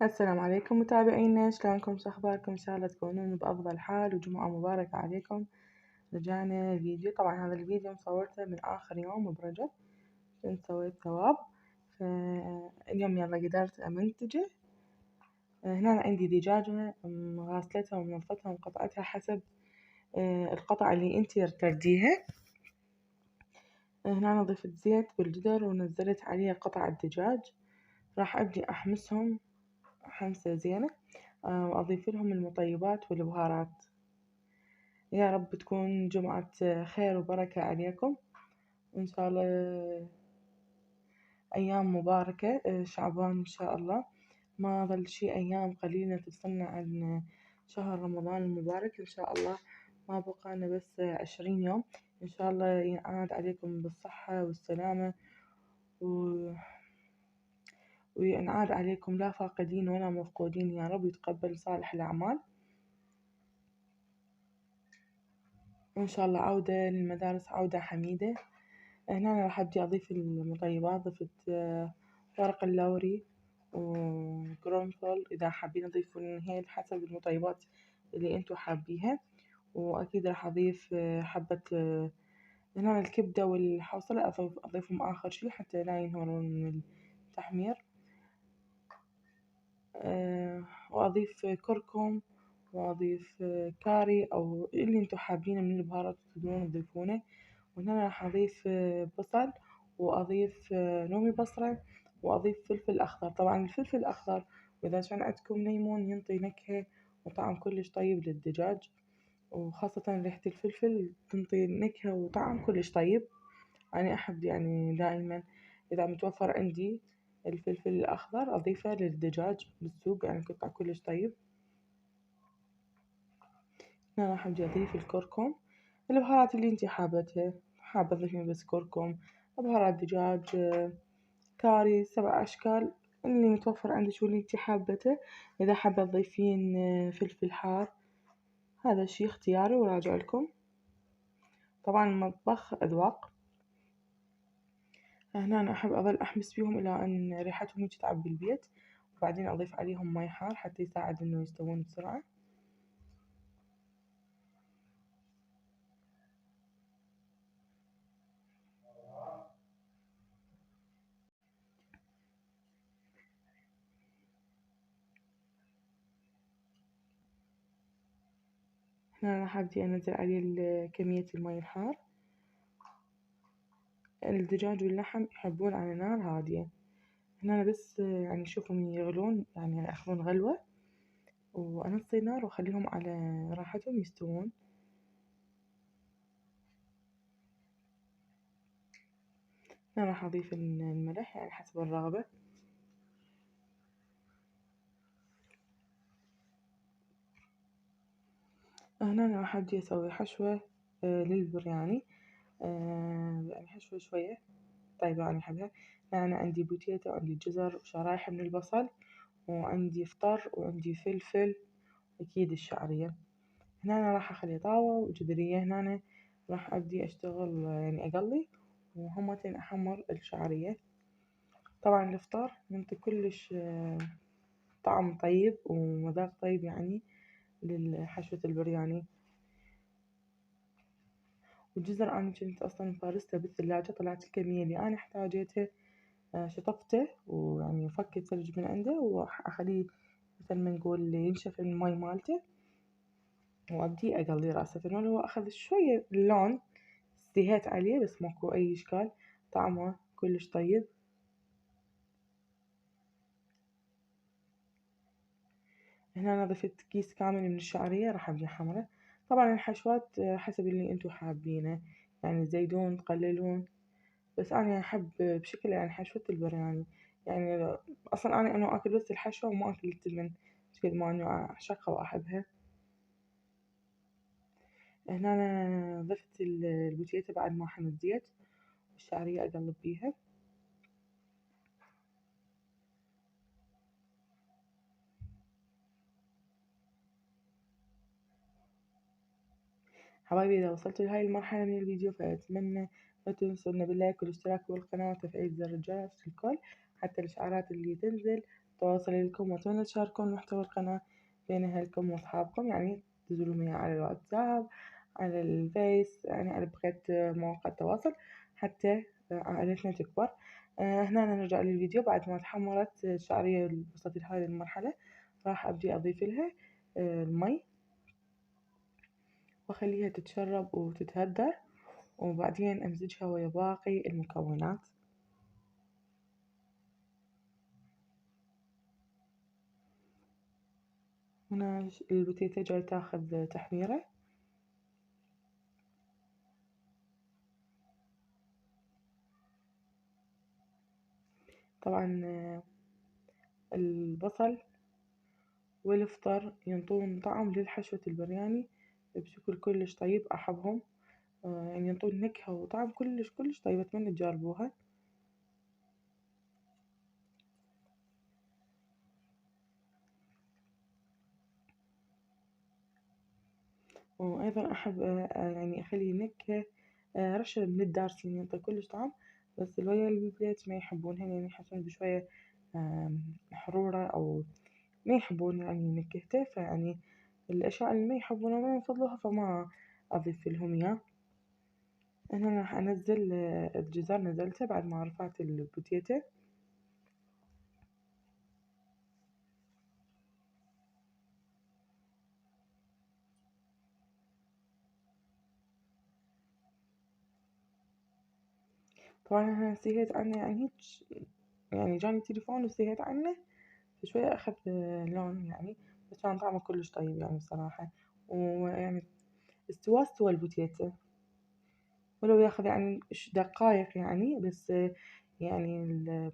السلام عليكم متابعينا، شلونكم؟ شو اخباركم؟ ان شاء الله تكونون بافضل حال وجمعة مباركة عليكم. رجعنا فيديو، طبعا هذا الفيديو مصورته من اخر يوم برجب، كنت سويت ثواب، فاليوم يلا قدرت امنتجه. هنا أنا عندي دجاجة غاسلتها ومنظفتها ومقطعتها حسب القطع اللي انتي ترديها. هنا أنا ضفت زيت بالجدر ونزلت عليه قطع الدجاج، راح ابدي احمسهم حمسة زينة، وأضيف لهم المطيبات والبهارات. يا رب تكون جمعة خير وبركة عليكم، وإن شاء الله أيام مباركة، شعبان إن شاء الله، ما ظل شي أيام قليلة تفصلنا عن شهر رمضان المبارك. إن شاء الله ما بقانا بس 20 يوم، إن شاء الله ينعاد عليكم بالصحة والسلامة وينعاد عليكم لا فاقدين ولا مفقودين يا رب، يتقبل صالح الأعمال، وإن شاء الله عودة للمدارس عودة حميدة. هنا أنا راح أبدي أضيف المطيبات، ضفت ورق اللوري وقرنفل، إذا حابين تضيفوا النهيل حسب المطيبات اللي انتو حابيها. وأكيد راح أضيف حبة هنا الكبدة والحوصلة أضيفهم آخر شي حتى لا ينهرون من التحمير. وأضيف كركم وأضيف كاري أو اللي انتو حابينه من البهارات تقدرون تضيفونه. وهنا راح أضيف بصل، وأضيف رومي بصرة، وأضيف فلفل أخضر. طبعا الفلفل الأخضر وإذا كان عندكم ليمون ينطي نكهة وطعم كلش طيب للدجاج، وخاصة ريحة الفلفل تنطي نكهة وطعم كلش طيب. أنا أحب يعني دائما إذا متوفر عندي الفلفل الأخضر أضيفه للدجاج بالسوق، يعني قطع كلش طيب. هنا راح أبدي أضيف الكركم، البهارات اللي انتي حابتها، حابة تضيفين بس كركم، بهارات دجاج، كاري، 7 أشكال اللي متوفر عندك واللي انتي حابته. إذا حابة تضيفين فلفل حار هذا شي اختياري وراجع لكم، طبعا المطبخ أذواق. هنا أنا أحب أظل أحمس فيهم إلى أن ريحتهم هيجي تعبي البيت، وبعدين أضيف عليهم ماي حار حتى يساعد إنه يستوون بسرعة. هنا راح أبدي أنزل عليه كمية الماي الحار. الدجاج واللحم يحبون على نار هادية. هنا أنا بس يعني أشوفهم يغلون، يعني ياخذون غلوة وأنصي النار وأخليهم على راحتهم يستوون. هنا راح أضيف الملح يعني حسب الرغبة. هنا أنا راح أبدي أسوي حشوة للبرياني، يعني حشوة شوية طيبة يعني أحبها. هنا أنا عندي بوتيتا وعندي جزر وشرايح من البصل وعندي فطر وعندي فلفل، أكيد الشعرية. هنا أنا راح أخلي طاوة وجدرية، هنا أنا راح أبدي أشتغل يعني أقلي وهمتين أحمر الشعرية. طبعا الفطار ينطي كلش طعم طيب ومذاق طيب يعني لحشوة البرياني. والجزر أنا كنت أصلا فارسته بالثلاجة، طلعت الكمية اللي أنا احتاجيتها، شطفته ويعني فكيت ثلج من عنده وأخليه مثل ما نقول ينشف الماي مالته، وأبدي أقلي رأسه فنون. هو أخذ شوية لون استيهيت عليه بس ماكو أي إشكال، طعمه كلش طيب. هنا أنا ضفت كيس كامل من الشعرية راح أبدي حمره. طبعا الحشوات حسب اللي انتو حابينه، يعني الزيتون تقللون، بس أنا أحب بشكل يعني حشوة البرياني، يعني أصلا أنا أكل بس الحشوة وما أكل التمن قد ما إنه أعشقها وأحبها. هنا أنا ضفت البوتيتا بعد ما حمد زيت والشعرية أقلب بيها. حبايبي إذا وصلتوا لهاي المرحلة من الفيديو فأتمنى لا تنسونا باللايك والاشتراك بالقناة وتفعيل زر الجرس الكل حتى الإشعارات اللي تنزل تواصلي لكم، وأتمنى تشاركون محتوى القناة بين أهلكم وأصحابكم، يعني تدزوا لهم إياه على الواتساب، على الفيس، يعني على بقية مواقع التواصل حتى عائلتنا تكبر. هنا نرجع للفيديو. بعد ما تحمرت الشعرية وصلت لهذه المرحلة راح أبدي أضيف لها المي وأخليها تتشرب وتتهدر، وبعدين أمزجها ويا باقي المكونات. هنا البوتيتا جاي تاخذ تحميرة. طبعا البصل والفطر ينطون طعم للحشوة البرياني بشكل كلش طيب، أحبهم. يعني ينطون نكهة وطعم كلش كلش طيب، أتمنى تجربوها. وأيضا أحب يعني أخلي نكهة رشة من الدارسين ينطي كلش طعم، بس الويا البيت ما يحبونها، يعني يحسون بشوية حرورة، أو ما يحبون يعني نكهته، فيعني الأشياء اللي ما يحبونها وما يفضلوها فما أضيف لهم إياه. أنا راح أنزل الجزر، نزلته بعد ما رفعت البوتيتا. طبعا أنا نسيت عنه، يعني هيك يعني جاني تليفون وسهيت عنه، فشوية أخذ لون يعني، بس كان طعمه كلش طيب يعني بصراحة. ويعني استوى البوتيتا، ولو ياخذ يعني دقايق يعني، بس يعني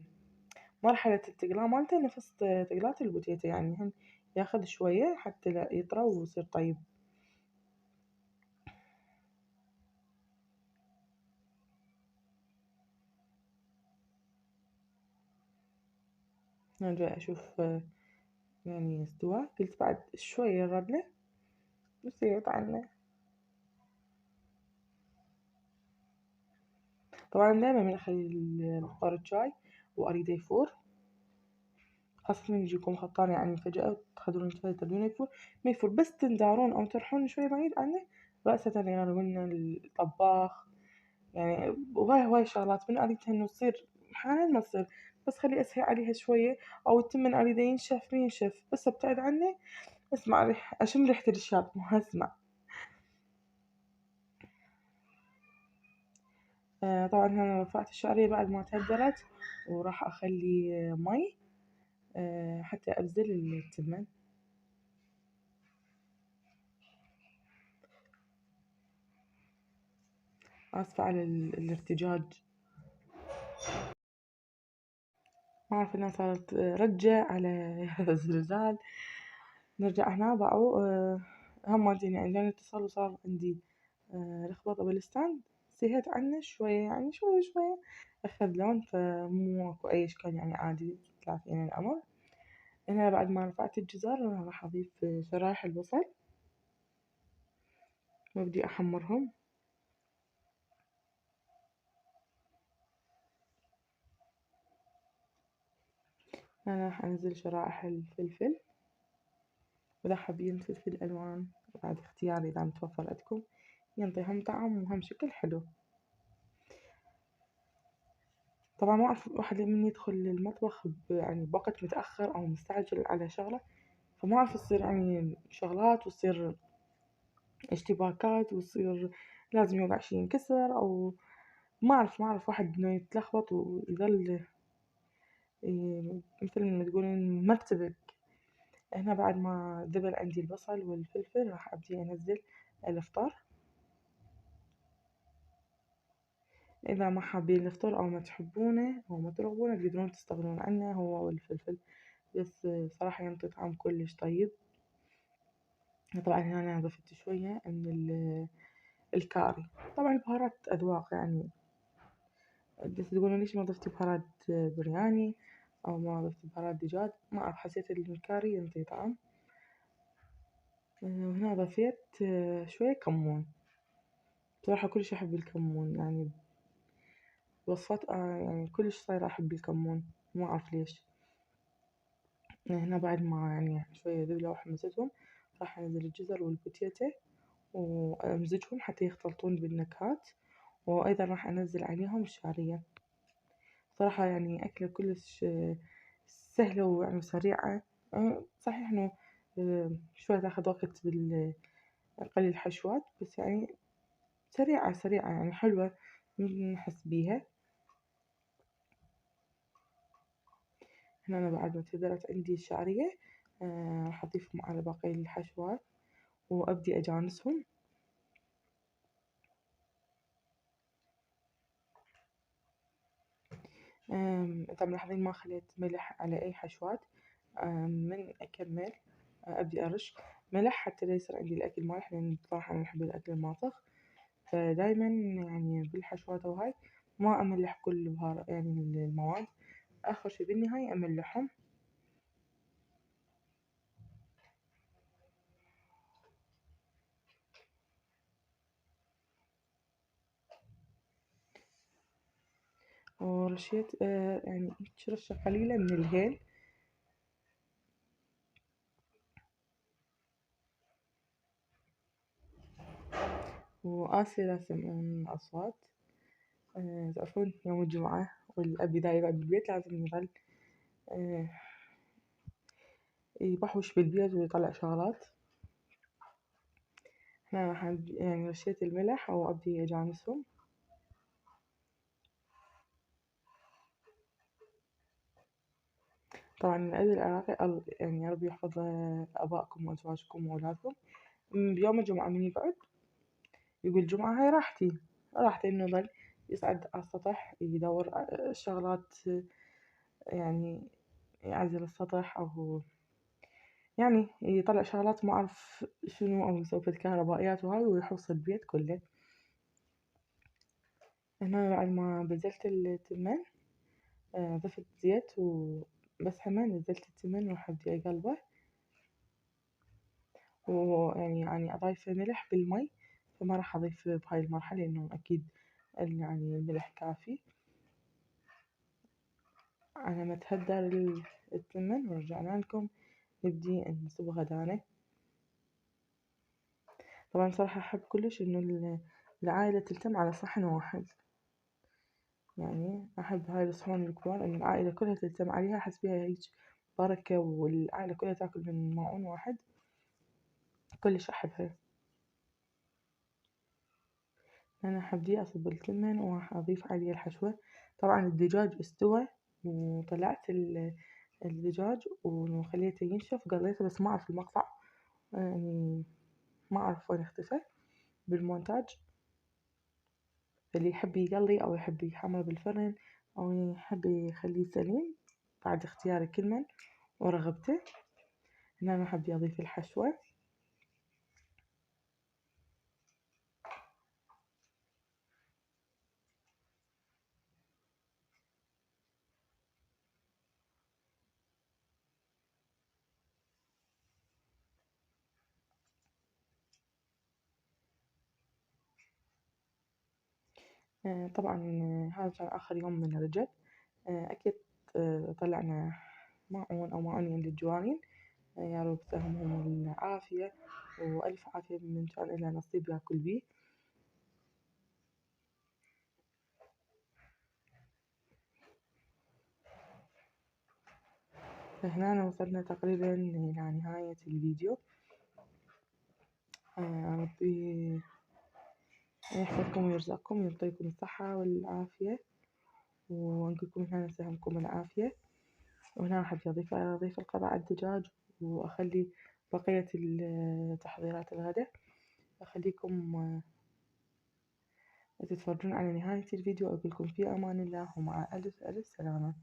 مرحلة التقلاة مالته نفس تقلات البوتيتا، يعني هم ياخذ شوية حتى لا يطرى ويصير طيب. نرجع أشوف يعني استوى، قلت بعد شوية يردله، نسيت عنه. طبعا دايما من أخلي البخار الجاي وأريده يفور، خاصة من يجيكم خطار يعني فجأة تخلون تردون يفور، ما يفور، بس تندارون أو تروحون شوي بعيد عنه رأسا يغيرون الطباخ. يعني وهاي شغلات من أريدها إنه تصير حالا ما تصير، بس خلي أسهي عليها شوية، أو التم من أريده ينشف ما ينشف، بس أبتعد عنه، أسمع أشم ريحة الشاب مو هسمع. طبعا أنا رفعت الشعرية بعد ما تهدرت، وراح أخلي مي حتى أبذل التمن. آسفة على الارتجاج، ما أعرف إنها صارت رجة على الزلزال. نرجع هنا باعوا هم مالتين يعني جاني اتصال وصار عندي لخبطة بالستاند، سهيت عنه شوية يعني شوية شوية أخذ لون، فمو أكو أي إشكال يعني عادي 30 الأمر. هنا بعد ما رفعت الجزر راح أضيف شرايح البصل وأبدي أحمرهم. أنا راح أنزل شرائح الفلفل، وإذا حابين فلفل ألوان بعد اختياري إذا متوفر عندكم، ينطي هم طعم وهم شكل حلو. طبعا ما أعرف الواحد من يدخل المطبخ يعني بوقت متأخر أو مستعجل على شغلة، فما أعرف تصير يعني شغلات وتصير اشتباكات ويصير لازم يوقع شي ينكسر، أو ما أعرف واحد إنه يتلخبط ويظل مثل ما تقولين مرتبك. هنا بعد ما ذبل عندي البصل والفلفل راح أبدي أنزل الفطار. إذا ما حابين الفطور أو ما تحبونه أو ما ترغبونه تقدرون تستغنون عنه هو والفلفل، بس صراحة ينطي طعم كلش طيب. طبعا هنا أنا ضفت شوية من الكاري. طبعا البهارات أذواق يعني، بس تقولون ليش ما ضفتي بهارات برياني أو ما ضفتي بهارات دجاج، ما أعرف حسيت إن الكاري ينطي طعم. وهنا ضفيت شوية كمون. بصراحة كلش أحب الكمون يعني، وصفات يعني كلش صايرة أحب الكمون، ما أعرف ليش. هنا بعد ما يعني شوية ذبلوا وحمصتهم راح أنزل الجزر والبوتيتا وأمزجهم حتى يختلطون بالنكهات، وأيضا راح أنزل عليهم الشعرية. صراحة يعني أكلة كلش سهلة ويعني سريعة. صحيح إنه شوية تاخذ وقت قلي الحشوات، بس يعني سريعة سريعة يعني حلوة نحس بيها. هنا أنا بعد ما تهدرت عندي الشعرية راح أضيفهم على باقي الحشوات وأبدي أجانسهم. إذا ملاحظين ما خليت ملح على أي حشوات. من أكمل أبدي أرش ملح حتى لا يصير عندي الأكل مالح، لأن بصراحة أنا أحب الأكل المالح، فدايما يعني بالحشوات وهاي ما أملح كل البهار يعني المواد، آخر شي بالنهاية أملحهم. ورشيت يعني رشة قليلة من الهيل، وآسفة لا تسمعون أصوات. تعرفون يوم الجمعة والأب إذا يقعد بالبيت لازم يظل آه، يبحوش بالبيت ويطلع شغلات. هنا راح يعني رشيت الملح وأبدي أجانسهم. طبعا الأب العراقي يعني يا رب يحفظ آبائكم وأزواجكم وأولادكم. بيوم الجمعة من يقعد يقول الجمعة هاي راحتي، راحتي إنه يظل يصعد على السطح يدور شغلات، يعني يعزل السطح أو يعني يطلع شغلات ما أعرف شنو، أو يسوي فد كهربائيات وهاي ويحوص البيت كله. هنا بعد ما بذلت التمن ضفت زيت وبس حمان نزلت التمن وراح أبدي أقلبه، ويعني أضايفه ملح بالمي، فما راح أضيف بهاي المرحلة لأنه أكيد يعني الملح كافي. على ما تهدر التمن ورجعنا لكم نبدي نصب غدانا. طبعا صراحة أحب كلش إنه العائلة تلتم على صحن واحد، يعني أحب هاي الصحون الكبار إن العائلة كلها تلتم عليها، أحس بيها هيج بركة والعائلة كلها تاكل من ماعون واحد، كلش أحبها. أنا حبدي أصب التمن وراح أضيف عليه الحشوة. طبعا الدجاج استوى وطلعت الدجاج وخليته ينشف قليته، بس ما أعرف المقطع يعني ما أعرف وين اختفى بالمونتاج. اللي يحب يقلي أو يحب يحمر بالفرن أو يحب يخليه سليم بعد اختياري كل من ورغبته. هنا أنا حبي أضيف الحشوة. طبعا هذا كان آخر يوم من رجب. أكيد طلعنا ماعون أو معونين للجوارين. يا رب تهمهم العافية وألف عافية من كان إله نصيب ياكل بيه. فهنا وصلنا تقريبا إلى نهاية الفيديو. ربي يحفظكم ويرزقكم ويعطيكم الصحة والعافية، ونقولكم هنا نسلمكم العافية. وهنا راح أضيف القطع الدجاج وأخلي بقية تحضيرات الغداء. أخليكم تتفرجون على نهاية الفيديو، أقولكم في أمان الله ومع ألف ألف سلامة.